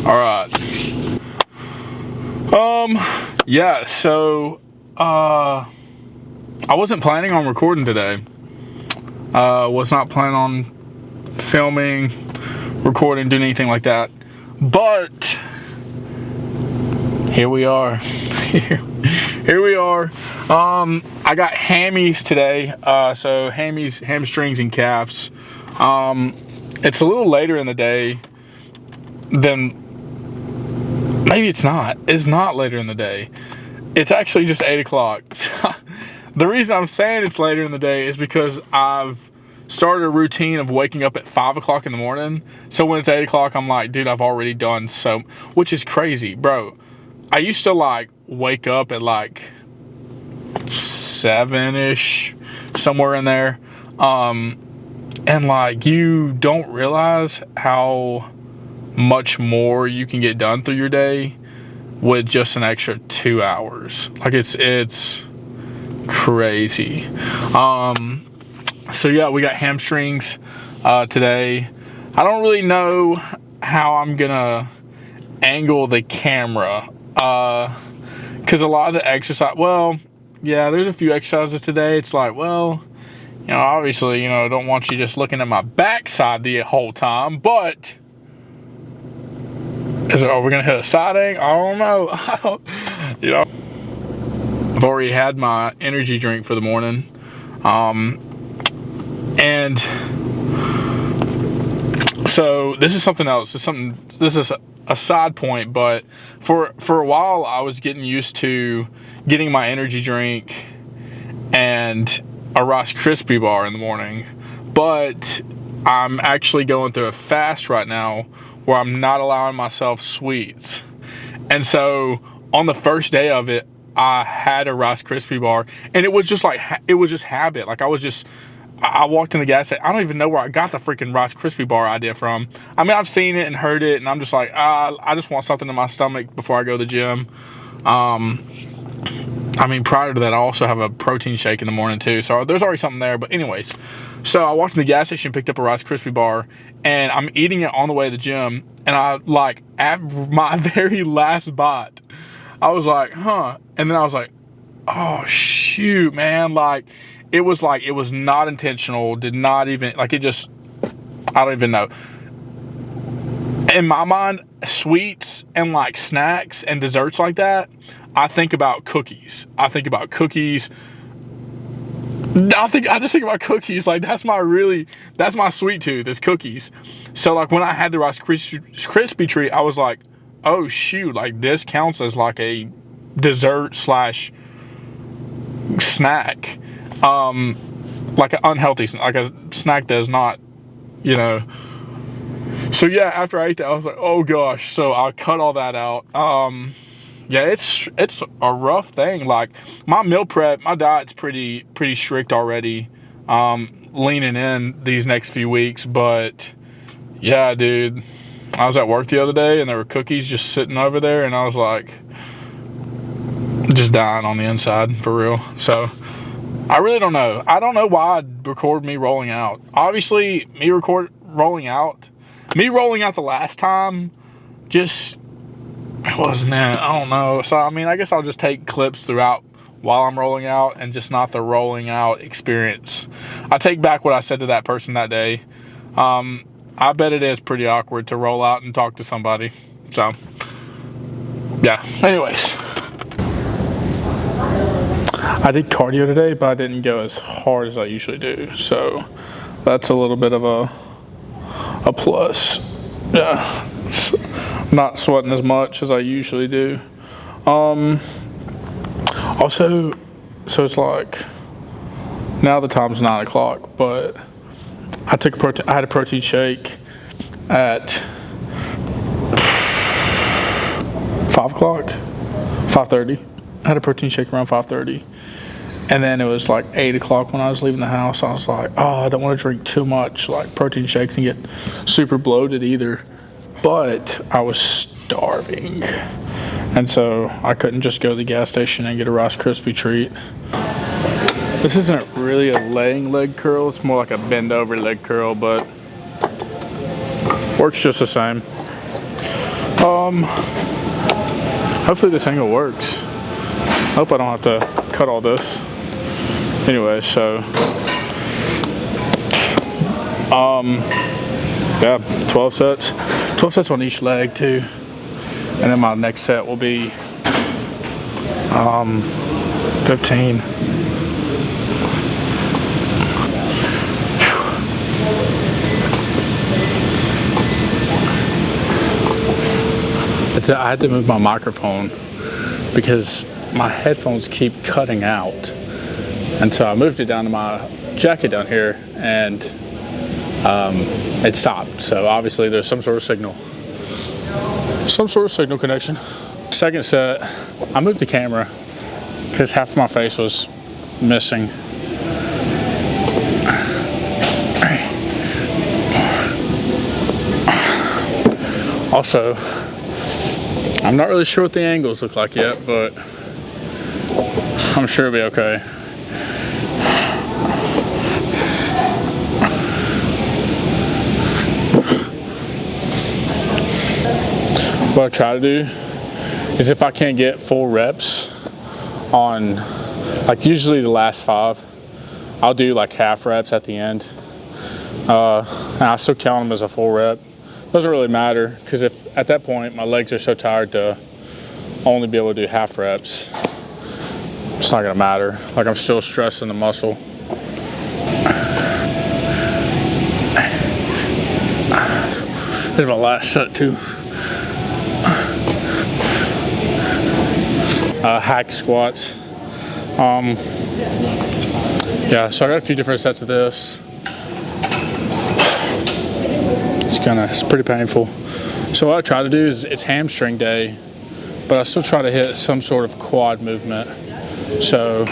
All right. Yeah, so I wasn't planning on recording today. Was not planning on filming, recording, doing anything like that. But here we are. Here we are. I got hammies today. So hamstrings and calves. It's a little later in the day than, maybe it's not. It's not later in the day. It's actually just 8 o'clock. The reason I'm saying it's later in the day is because I've started a routine of waking up at 5 o'clock in the morning. So when it's 8 o'clock, I'm like, dude, I've already done so, which is crazy, bro. I used to like wake up at like 7-ish, somewhere in there. And like, you don't realize how much more you can get done through your day with just an extra 2 hours. Like it's crazy. So yeah, we got hamstrings today. I don't really know how I'm gonna angle the camera because a lot of the exercise, well, yeah, there's a few exercises today. It's like, well, you know, obviously, you know, I don't want you just looking at my backside the whole time, but are we gonna hit a side angle? I don't know. You know, I've already had my energy drink for the morning, and so this is something else. This is a side point, but for a while I was getting used to getting my energy drink and a Rice Krispie bar in the morning, but I'm actually going through a fast right now where I'm not allowing myself sweets. And so on the first day of it, I had a Rice Krispie bar, and it was just like, it was just habit. Like I walked in the gas station. I don't even know where I got the freaking Rice Krispie bar idea from. I mean, I've seen it and heard it, and I'm just like, I just want something in my stomach before I go to the gym. I mean, prior to that, I also have a protein shake in the morning too. So there's already something there. But anyways, so I walked in the gas station, picked up a Rice Krispie bar, and I'm eating it on the way to the gym. And I like, at my very last bite, I was like, huh. And then I was like, oh shoot, man. Like it was not intentional. Did not even, like, it just, I don't even know. In my mind, sweets and like snacks and desserts like that, I think about cookies. I just think about cookies. Like that's my sweet tooth is cookies. So like when I had the Rice Krispie treat, I was like, oh shoot, like this counts as like a dessert slash snack. Like an unhealthy, like a snack that is not, you know. So yeah, after I ate that, I was like, oh gosh. So I cut all that out. Yeah, it's a rough thing. Like my meal prep, my diet's pretty strict already. Leaning in these next few weeks, but yeah, dude, I was at work the other day and there were cookies just sitting over there, and I was like, just dying on the inside for real. So I really don't know. I don't know why I'd record me rolling out. Obviously, me rolling out the last time, just, it wasn't that, I don't know. So, I mean, I guess I'll just take clips throughout while I'm rolling out and just not the rolling out experience. I take back what I said to that person that day. I bet it is pretty awkward to roll out and talk to somebody. So, yeah. Anyways. I did cardio today, but I didn't go as hard as I usually do. So, that's a little bit of a plus. Yeah. Not sweating as much as I usually do. Also, so it's like, now the time's 9 o'clock, but I had a protein shake at 5 o'clock, 5:30. I had a protein shake around 5:30. And then it was like 8 o'clock when I was leaving the house. I was like, oh, I don't want to drink too much like protein shakes and get super bloated either. But I was starving. And so I couldn't just go to the gas station and get a Rice Krispie treat. This isn't really a laying leg curl. It's more like a bend over leg curl, but works just the same. Hopefully this angle works. Hope I don't have to cut all this. Anyway, so yeah, 12 sets. 12 sets on each leg too. And then my next set will be 15. I had to move my microphone because my headphones keep cutting out. And so I moved it down to my jacket down here and it stopped. So obviously there's some sort of signal connection. Second set, I moved the camera because half of my face was missing. Also, I'm not really sure what the angles look like yet, but I'm sure it'll be okay. What I try to do is if I can't get full reps on, like usually the last 5, I'll do like half reps at the end. And I still count them as a full rep. Doesn't really matter because if at that point my legs are so tired to only be able to do half reps, it's not gonna matter. Like I'm still stressing the muscle. This is my last set too. Hack squats. Yeah, so I got a few different sets of this. It's pretty painful. So what I try to do is, it's hamstring day, but I still try to hit some sort of quad movement. So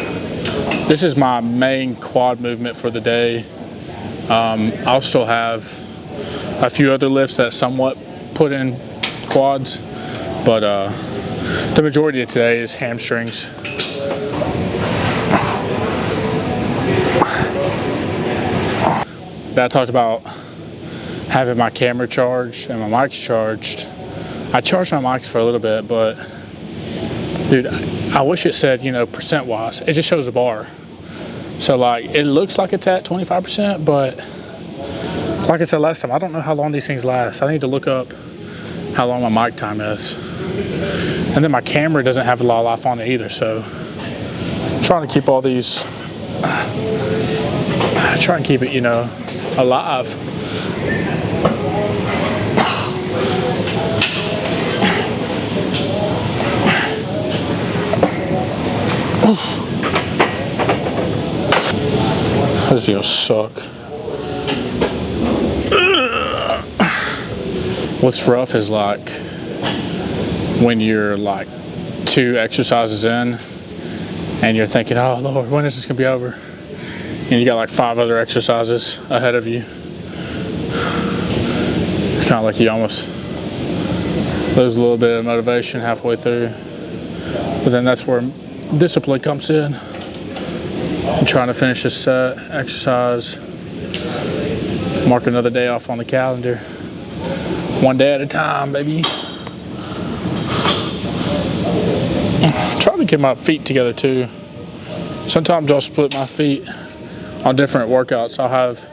this is my main quad movement for the day. I'll still have a few other lifts that somewhat put in quads, but the majority of today is hamstrings. That I talked about having my camera charged and my mics charged. I charged my mics for a little bit, but dude, I wish it said, you know, percent wise. It just shows a bar. So like, it looks like it's at 25%, but like I said last time, I don't know how long these things last. I need to look up how long my mic time is. And then my camera doesn't have a lot of life on it either, so I'm trying to keep all these, try and keep it, you know, alive. This is gonna suck. What's rough is like when you're like 2 exercises in and you're thinking, oh Lord, when is this gonna be over? And you got like 5 other exercises ahead of you. It's kind of like you almost lose a little bit of motivation halfway through. But then that's where discipline comes in. I'm trying to finish this set, exercise, mark another day off on the calendar. One day at a time, baby. Try to get my feet together too. Sometimes I'll split my feet on different workouts. I'll have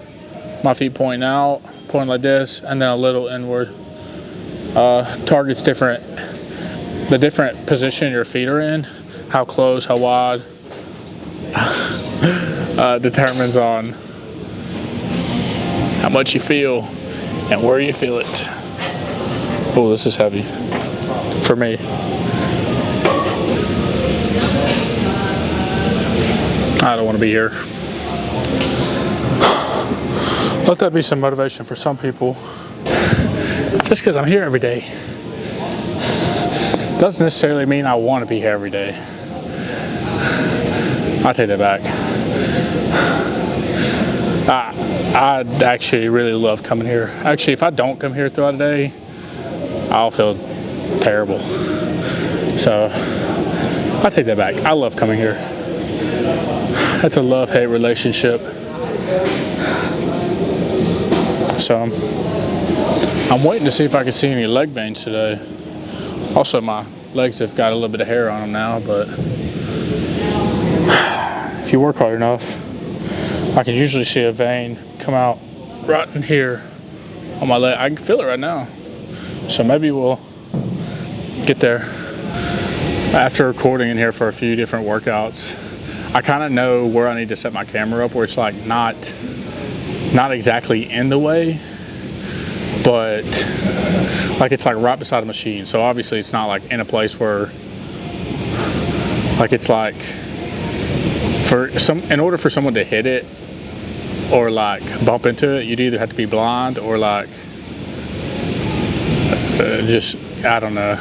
my feet pointing out, pointing like this, and then a little inward. Targets different, the different position your feet are in, how close, how wide, determines on how much you feel and where you feel it. Oh, this is heavy for me. I don't want to be here. Let that be some motivation for some people. Just because I'm here every day doesn't necessarily mean I want to be here every day. I take that back. I actually really love coming here. Actually, if I don't come here throughout the day, I'll feel terrible. So I take that back. I love coming here. That's a love-hate relationship. So I'm waiting to see if I can see any leg veins today. Also, my legs have got a little bit of hair on them now, but if you work hard enough, I can usually see a vein come out right in here on my leg. I can feel it right now. So maybe we'll get there. After recording in here for a few different workouts, I kind of know where I need to set my camera up, where it's like not exactly in the way, but like it's like right beside the machine. So obviously it's not like in a place where like it's like in order for someone to hit it or like bump into it, you'd either have to be blind or like just, I don't know.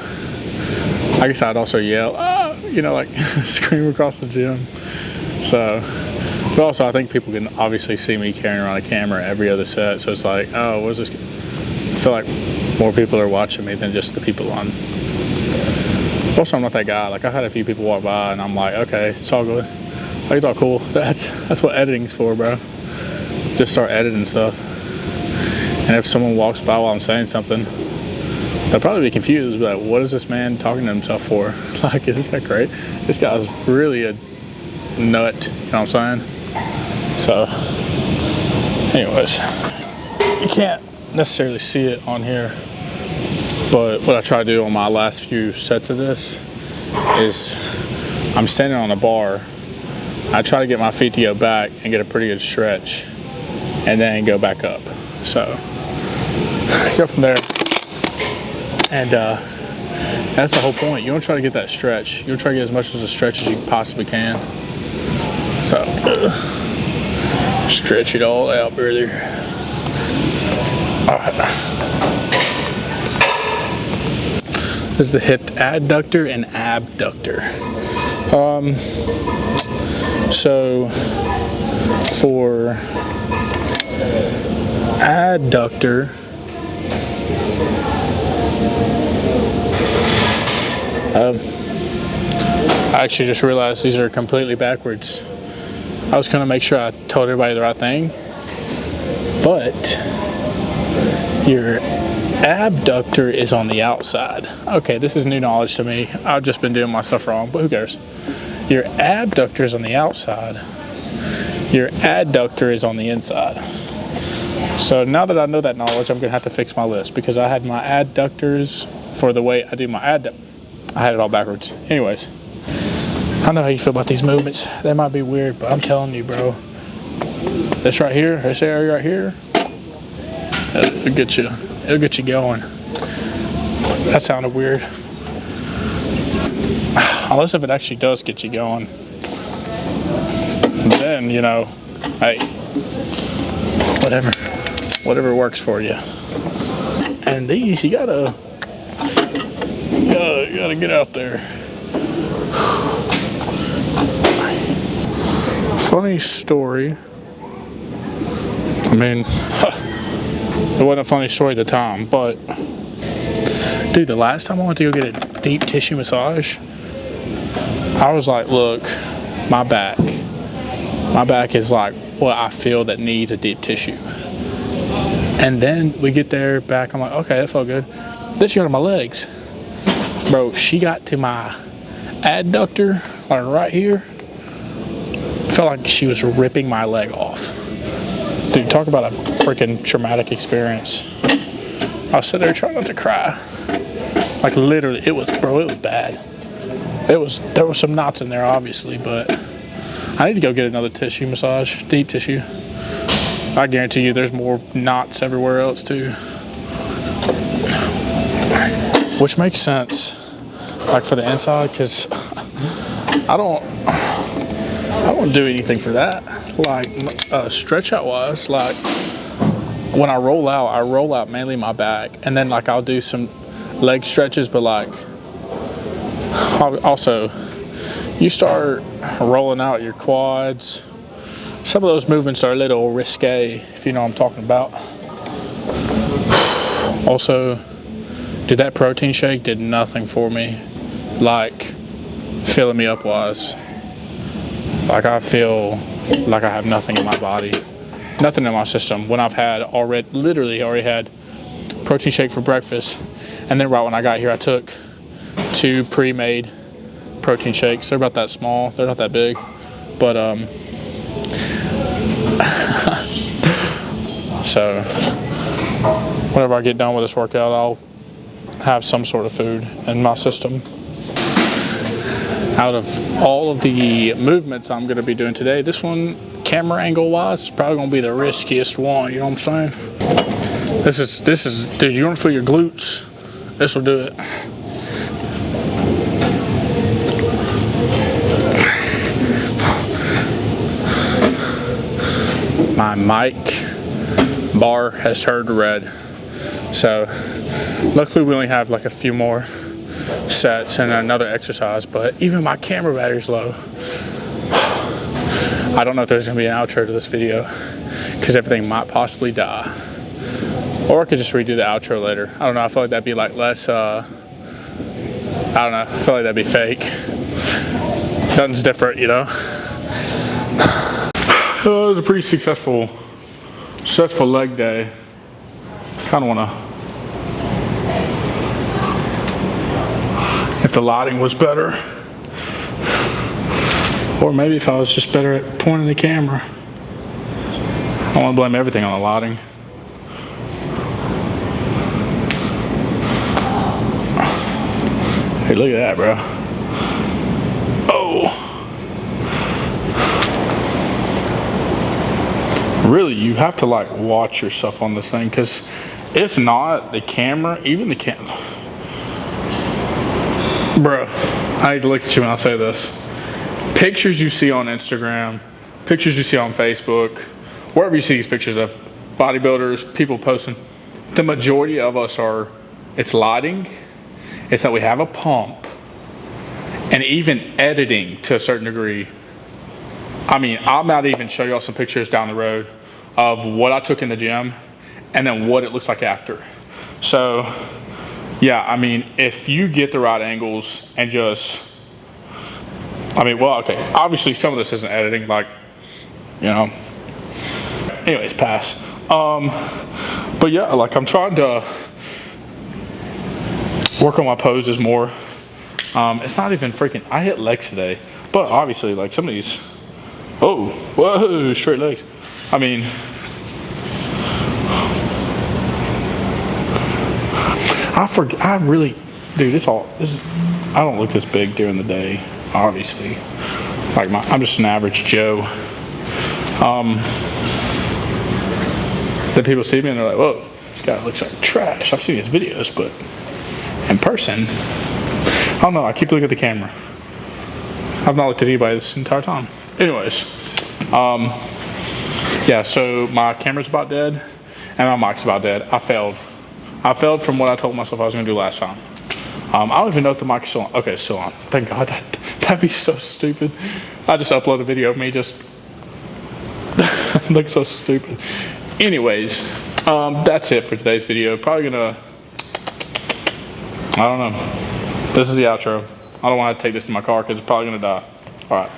I guess I'd also yell, ah, you know, like scream across the gym. So, but also I think people can obviously see me carrying around a camera every other set. So it's like, oh, what is this? I feel like more people are watching me than just the people on. Also, I'm not that guy. Like, I've had a few people walk by and I'm like, okay, it's all good. Like, it's all cool. That's what editing's for, bro. Just start editing stuff. And if someone walks by while I'm saying something, they'll probably be confused, like, what is this man talking to himself for? Like, is this guy great? This guy's really a nut, you know what I'm saying? So, anyways, you can't necessarily see it on here, but what I try to do on my last few sets of this is I'm standing on a bar. I try to get my feet to go back and get a pretty good stretch and then go back up. So, go from there. And that's the whole point. You don't try to get that stretch. You'll try to get as much as a stretch as you possibly can. So, stretch it all out, brother. All right. This is the hip adductor and abductor. So, for adductor, I actually just realized these are completely backwards. I was going to make sure I told everybody the right thing, but your abductor is on the outside. Okay, this is new knowledge to me. I've just been doing my stuff wrong, but who cares? Your abductor is on the outside. Your adductor is on the inside. So now that I know that knowledge, I'm going to have to fix my list because I had my adductors for the way I do my adductor. I had it all backwards. Anyways, I know how you feel about these movements. They might be weird, but I'm telling you, bro. This right here, this area right here, it'll get you going. That sounded weird. Unless if it actually does get you going, then, you know, hey, whatever works for you. And these, you gotta get out there. Funny story. I mean, it wasn't a funny story at the time, but dude, the last time I went to go get a deep tissue massage, I was like, look, my back is like what I feel that needs a deep tissue. And then we get there back, I'm like, okay, that felt good. Then she got on my legs. Bro, she got to my adductor, like right here. Felt like she was ripping my leg off. Dude, talk about a freaking traumatic experience. I was sitting there trying not to cry. Like literally, it was bad. There was some knots in there, obviously, but I need to go get another tissue massage, deep tissue. I guarantee you there's more knots everywhere else too. Which makes sense, like for the inside, because I don't do anything for that. Like stretch out wise, like when I roll out mainly my back, and then like I'll do some leg stretches, but like also you start rolling out your quads. Some of those movements are a little risque, if you know what I'm talking about. Also, dude, that protein shake did nothing for me, like filling me up wise. Like I feel like I have nothing in my body, nothing in my system, when I've had literally already had protein shake for breakfast, and then right when I got here I took 2 pre-made protein shakes. They're about that small. They're not that big, but so whenever I get done with this workout, I'll have some sort of food in my system. Out of all of the movements I'm going to be doing today, this one, camera angle wise, is probably going to be the riskiest one. You know what I'm saying? This is, dude, you want to feel your glutes? This will do it. My mic bar has turned red, so luckily we only have like a few more sets and another exercise, but even my camera battery's low. I don't know if there's gonna be an outro to this video because everything might possibly die, or I could just redo the outro later. I don't know. I feel like that'd be like less I don't know, I feel like that'd be fake. Nothing's different, you know. It was a pretty successful leg day. Kind of wanna, if the lighting was better, or maybe if I was just better at pointing the camera. I don't want to blame everything on the lighting. Hey, look at that, bro. Oh. Really, you have to like watch yourself on this thing, because if not, the camera, even the bro, I need to look at you when I say this. Pictures you see on Instagram, pictures you see on Facebook, wherever you see these pictures of bodybuilders, people posting, the majority of us are, it's lighting, it's that we have a pump, and even editing to a certain degree. I mean, I might even show y'all some pictures down the road of what I took in the gym and then what it looks like after. So yeah, I mean, if you get the right angles and just, I mean, well, okay, obviously some of this isn't editing, like, you know, anyways, pass. But yeah, like I'm trying to work on my poses more. It's not even freaking, I hit legs today, but obviously like some of these, oh, whoa, straight legs. I mean, I really, dude, this is, I don't look this big during the day, obviously. Like I'm just an average Joe. Then people see me and they're like, whoa, this guy looks like trash. I've seen his videos, but in person, I don't know, I keep looking at the camera. I've not looked at anybody this entire time. Anyways, yeah, so my camera's about dead and my mic's about dead. I failed from what I told myself I was gonna do last time. I don't even know if the mic's still on. Okay, it's still on. Thank God, that'd be so stupid. I just uploaded a video of me just look so stupid. Anyways, that's it for today's video. Probably gonna, I don't know. This is the outro. I don't want to take this in my car because it's probably gonna die. All right.